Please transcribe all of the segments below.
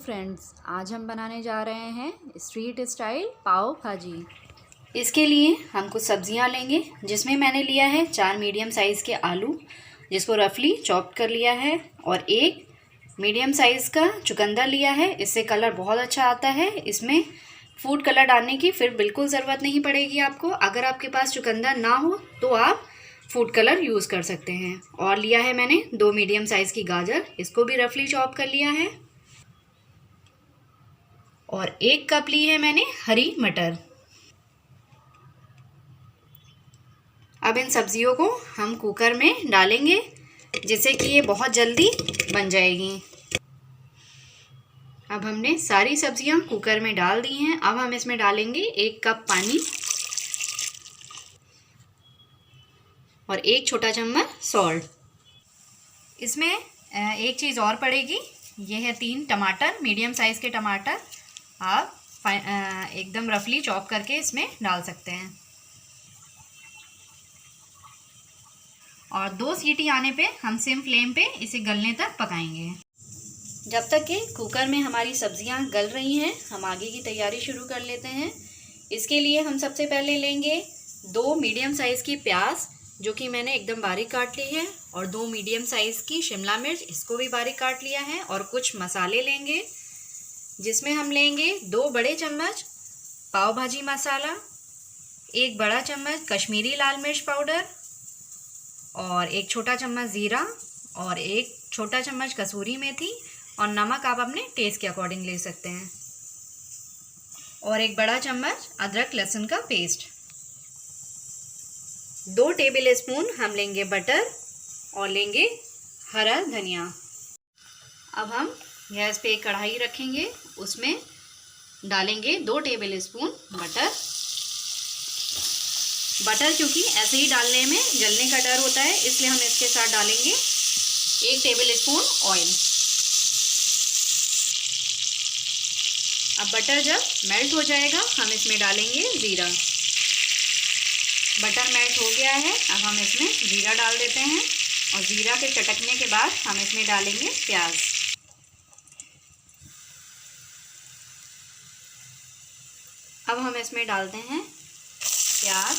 Friends, आज हम बनाने जा रहे हैं स्ट्रीट स्टाइल पाव भाजी। इसके लिए हम कुछ सब्जियां लेंगे, जिसमें मैंने लिया है 4 मीडियम साइज़ के आलू, जिसको रफली चॉप्ड कर लिया है, और एक मीडियम साइज़ का चुकंदर लिया है। इससे कलर बहुत अच्छा आता है। इसमें फूड कलर डालने की फिर बिल्कुल ज़रूरत नहीं पड़ेगी आपको। अगर आपके पास चुकंदर ना हो तो आप फूड कलर यूज़ कर सकते हैं। और लिया है मैंने 2 मीडियम साइज़ की गाजर, इसको भी रफली चॉप कर लिया है। और 1 कप ली है मैंने हरी मटर। अब इन सब्जियों को हम कुकर में डालेंगे, जिससे कि ये बहुत जल्दी बन जाएगी। अब हमने सारी सब्जियां कुकर में डाल दी हैं। अब हम इसमें डालेंगे 1 कप पानी और 1 छोटा चम्मच सॉल्ट। इसमें एक चीज़ और पड़ेगी, ये है 3 टमाटर, मीडियम साइज़ के टमाटर। आप एकदम रफली चॉप करके इसमें डाल सकते हैं। और 2 सीटी आने पे हम सिम फ्लेम पे इसे गलने तक पकाएंगे। जब तक कि कुकर में हमारी सब्जियां गल रही हैं, हम आगे की तैयारी शुरू कर लेते हैं। इसके लिए हम सबसे पहले लेंगे 2 मीडियम साइज़ की प्याज, जो कि मैंने एकदम बारीक काट ली है, और 2 मीडियम साइज़ की शिमला मिर्च, इसको भी बारीक काट लिया है। और कुछ मसाले लेंगे, जिसमें हम लेंगे 2 बड़े चम्मच पाव भाजी मसाला, 1 बड़ा चम्मच कश्मीरी लाल मिर्च पाउडर, और 1 छोटा चम्मच ज़ीरा, और 1 छोटा चम्मच कसूरी मेथी, और नमक आप अपने टेस्ट के अकॉर्डिंग ले सकते हैं, और 1 बड़ा चम्मच अदरक लहसुन का पेस्ट। 2 टेबल स्पून हम लेंगे बटर, और लेंगे हरा धनिया। अब हम गैस पे एक कढ़ाई रखेंगे, उसमें डालेंगे 2 टेबल स्पून बटर। बटर क्योंकि ऐसे ही डालने में जलने का डर होता है, इसलिए हम इसके साथ डालेंगे 1 टेबल स्पून ऑयल। अब बटर जब मेल्ट हो जाएगा, हम इसमें डालेंगे ज़ीरा। बटर मेल्ट हो गया है, अब हम इसमें ज़ीरा डाल देते हैं, और ज़ीरा के चटकने के बाद हम इसमें डालेंगे प्याज। अब हम इसमें डालते हैं प्याज,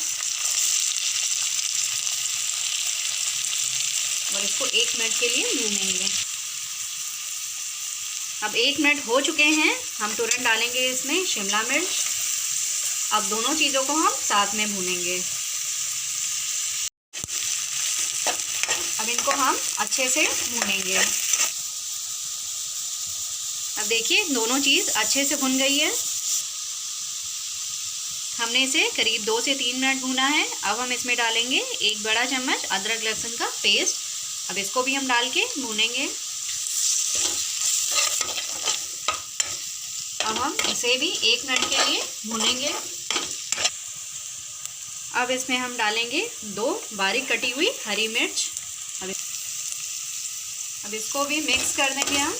और इसको 1 मिनट के लिए भूनेंगे। अब 1 मिनट हो चुके हैं, हम तुरंत डालेंगे इसमें शिमला मिर्च। अब दोनों चीज़ों को हम साथ में भूनेंगे। अब इनको हम अच्छे से भूनेंगे। अब देखिए दोनों चीज़ अच्छे से भुन गई है। हमने इसे करीब 2 से 3 मिनट भूना है। अब हम इसमें डालेंगे 1 बड़ा चम्मच अदरक लहसुन का पेस्ट। अब इसको भी हम डाल के भूनेंगे। अब हम इसे भी 1 मिनट के लिए भूनेंगे। अब इसमें हम डालेंगे 2 बारीक कटी हुई हरी मिर्च। अब इसको भी मिक्स कर देंगे हम।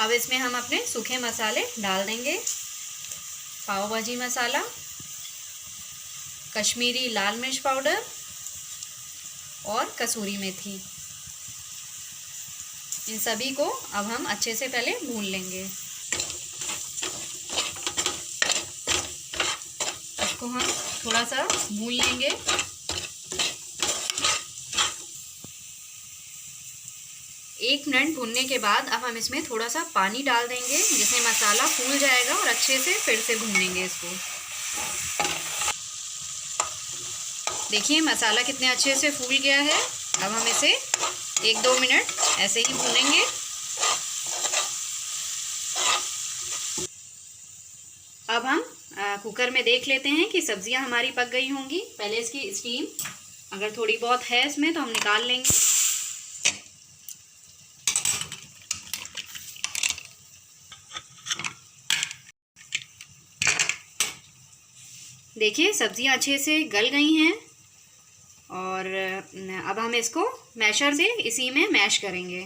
अब इसमें हम अपने सूखे मसाले डाल देंगे। पाव भाजी मसाला, कश्मीरी लाल मिर्च पाउडर, और कसूरी मेथी। इन सभी को अब हम अच्छे से पहले भून लेंगे। इसको हम थोड़ा सा भून लेंगे। एक मिनट भूनने के बाद अब हम इसमें थोड़ा सा पानी डाल देंगे, जिससे मसाला फूल जाएगा, और अच्छे से फिर से भूनेंगे इसको। देखिए मसाला कितने अच्छे से फूल गया है। अब हम इसे 1-2 मिनट ऐसे ही भूनेंगे। अब हम कुकर में देख लेते हैं कि सब्जियां हमारी पक गई होंगी। पहले इसकी स्टीम अगर थोड़ी बहुत है इसमें तो हम निकाल लेंगे। देखिए सब्जियां अच्छे से गल गई हैं, और अब हम इसको मैशर से इसी में मैश करेंगे।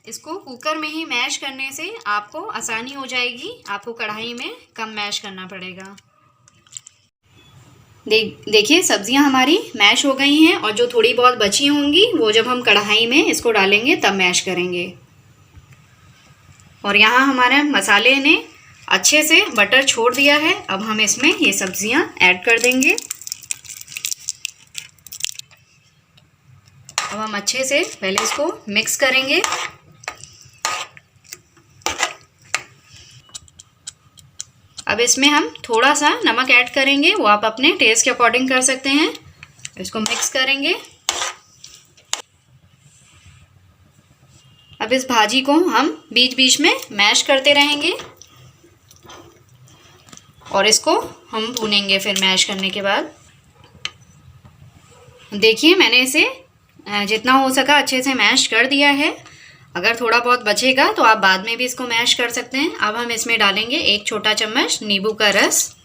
इसको कुकर में ही मैश करने से आपको आसानी हो जाएगी, आपको कढ़ाई में कम मैश करना पड़ेगा। देखिए सब्जियां हमारी मैश हो गई हैं और जो थोड़ी बहुत बची होंगी वो जब हम कढ़ाई में इसको डालेंगे तब मैश करेंगे। और यहाँ हमारे मसाले ने अच्छे से बटर छोड़ दिया है। अब हम इसमें ये सब्जियां ऐड कर देंगे। अब हम अच्छे से पहले इसको मिक्स करेंगे। अब इसमें हम थोड़ा सा नमक ऐड करेंगे, वो आप अपने टेस्ट के अकॉर्डिंग कर सकते हैं। इसको मिक्स करेंगे। अब इस भाजी को हम बीच बीच में मैश करते रहेंगे और इसको हम भूनेंगे फिर मैश करने के बाद। देखिए मैंने इसे जितना हो सका अच्छे से मैश कर दिया है। अगर थोड़ा बहुत बचेगा तो आप बाद में भी इसको मैश कर सकते हैं। अब हम इसमें डालेंगे 1 छोटा चम्मच नींबू का रस।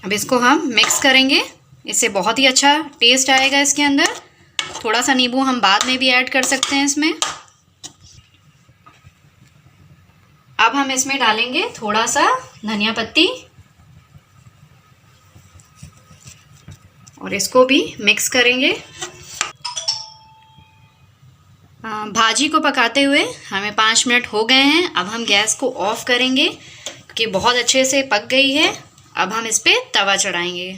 अब इसको हम मिक्स करेंगे, इससे बहुत ही अच्छा टेस्ट आएगा इसके अंदर। थोड़ा सा नींबू हम बाद में भी ऐड कर सकते हैं इसमें। अब हम इसमें डालेंगे थोड़ा सा धनिया पत्ती और इसको भी मिक्स करेंगे। भाजी को पकाते हुए हमें 5 मिनट हो गए हैं। अब हम गैस को ऑफ करेंगे क्योंकि बहुत अच्छे से पक गई है। अब हम इस पे तवा चढ़ाएंगे।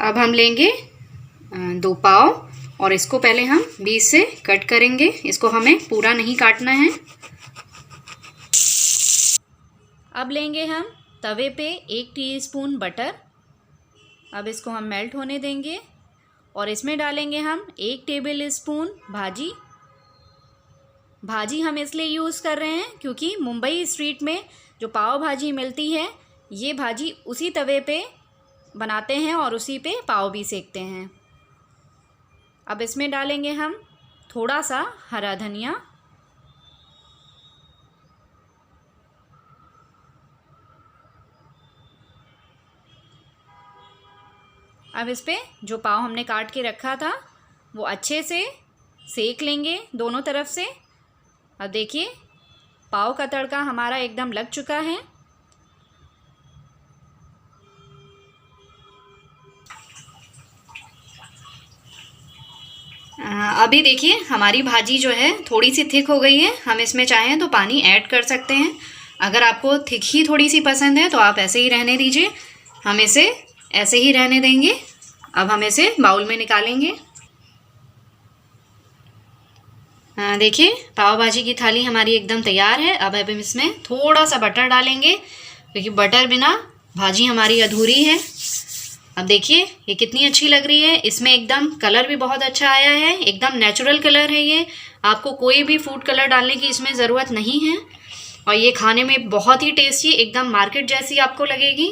अब हम लेंगे 2 पाव और इसको पहले हम बीच से कट करेंगे। इसको हमें पूरा नहीं काटना है। अब लेंगे हम तवे पे 1 टीस्पून बटर। अब इसको हम मेल्ट होने देंगे और इसमें डालेंगे हम 1 टेबल स्पून भाजी। भाजी हम इसलिए यूज़ कर रहे हैं क्योंकि मुंबई स्ट्रीट में जो पाव भाजी मिलती है, ये भाजी उसी तवे पे बनाते हैं और उसी पे पाव भी सेकते हैं। अब इसमें डालेंगे हम थोड़ा सा हरा धनिया। अब इस पे जो पाव हमने काट के रखा था वो अच्छे से सेक लेंगे दोनों तरफ से। अब देखिए पाव का तड़का हमारा एकदम लग चुका है। अभी देखिए हमारी भाजी जो है थोड़ी सी थिक हो गई है। हम इसमें चाहें तो पानी ऐड कर सकते हैं। अगर आपको थिक ही थोड़ी सी पसंद है तो आप ऐसे ही रहने दीजिए। हम इसे ऐसे ही रहने देंगे। अब हम इसे बाउल में निकालेंगे। देखिए पाव भाजी की थाली हमारी एकदम तैयार है। अब हम इसमें थोड़ा सा बटर डालेंगे क्योंकि बटर बिना भाजी हमारी अधूरी है। अब देखिए ये कितनी अच्छी लग रही है। इसमें एकदम कलर भी बहुत अच्छा आया है, एकदम नेचुरल कलर है ये। आपको कोई भी फूड कलर डालने की इसमें ज़रूरत नहीं है और ये खाने में बहुत ही टेस्टी, एकदम मार्केट जैसी आपको लगेगी।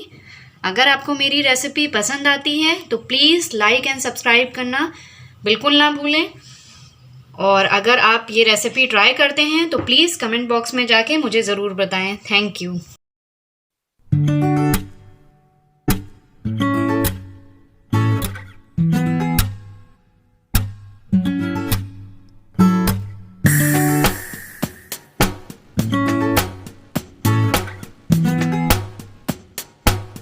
अगर आपको मेरी रेसिपी पसंद आती है तो प्लीज़ लाइक एंड सब्सक्राइब करना बिल्कुल ना भूलें। और अगर आप ये रेसिपी ट्राई करते हैं तो प्लीज़ कमेंट बॉक्स में जाके मुझे ज़रूर बताएं। Thank you.